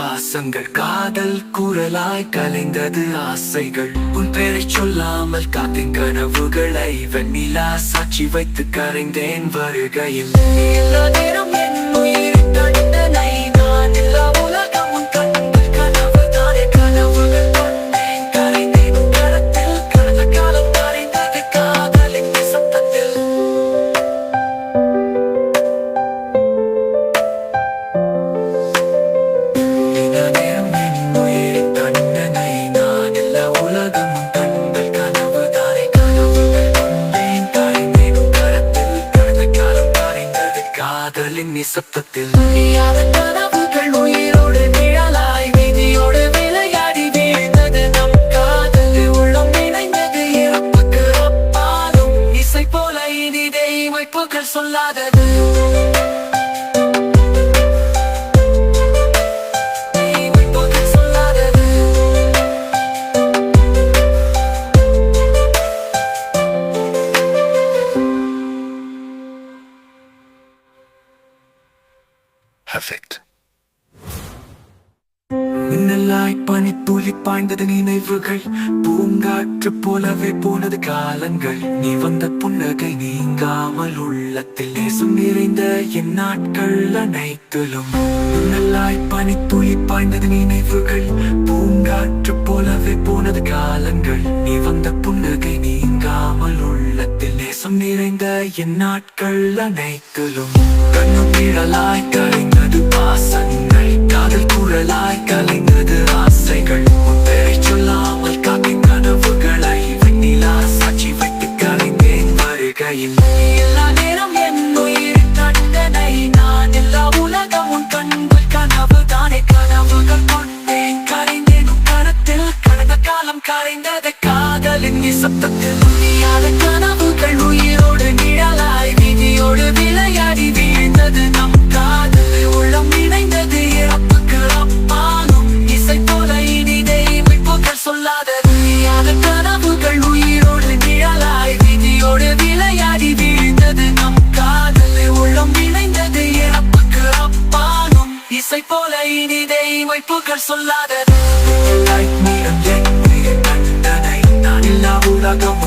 பாசங்கள் காதல் குரலாய் கலைந்தது ஆசைகள் உன் பெயரை சொல்லாமல் காத்தின் கனவுகளை வெண்ணிலா சாட்சி வைத்து கரைந்தேன் வருகையில் எல்லா நேரம் என் உயிர் தண்டனை நான் எல்லா உலகம் உன் கண்கள் கனவு தானே கனவுகள் கொண்டேன் கரைந்தேன் உன் கரத்தில் கடந்த காலம் கரைந்தது காதலின் சத்தத்தில் நிசப்தத்தில் நீயாத கனவுகள் உயிரோடு நிழலாய் விதியோடு விளையாடி வீழ்ந்தது நம் காதல் உள்ளம் இணைந்தது இறப்புக்கு அப்பாலும் இசை போல இனிதே வைப்புகள் சொல்லாதது Perfect. மின்னலாய் பனித்துளி பாய்ந்தது நினைவுகள் பூங்காற்று போலவே போனது காலங்கள் நீ வந்த புன்னகை நீங்காமல் உள்ளத்தில் நேசம் நிறைந்த என் நாட்கள் அனைத்திலும் மின்னலாய் பனித்துளி பாய்ந்தது நினைவுகள் பூங்காற்று போலவே போனது காலங்கள் நீ வந்த புன்னகை நீங்காமல் உள்ளத்தில் நேசம் நிறைந்த என் நாட்கள் அனைத்திலும் கண்ணும் நிழலாய் கரைந்தது பாசங்கள் காதல் குரலாய் கலைந்தது ஆசைகள் உன் பெயரை சொல்லாமல் காத்தின் கனவுகளை வெண்ணிலா சாட்சி வைத்து கரைந்தேன் வருகையில் எல்லா நேரம் என் உயிர் தண்டனை நான் எல்லா உலகம் உன் கண்கள் கனவு தானே கனவுகள் கொண்டேன் கரைந்தேன் உன் கரத்தில் கடந்த காலம் கரைந்தது காதலின் நிசப்தத்தில் நீயாத கனவுகள் உயிரோடு நிழலாய் விதியோடு விளையாடி வீழ்ந்தது நம் காதல் உள்ளம் இணைந்தது இறப்புக்கு அப்பாலும் இசை போல இனிதே வைப்புகள் சொல்லாதது நீயாத கனவுகள் உயிரோடு நிழலாய் விதியோடு விளையாடி வீழ்ந்தது நம் காதல் உள்ளம் இணைந்தது இறப்புக்கு அப்பாலும் இசை போல இனிதே வைப்புகள் சொல்லாதது தண்டனை நான் எல்லா உலகம்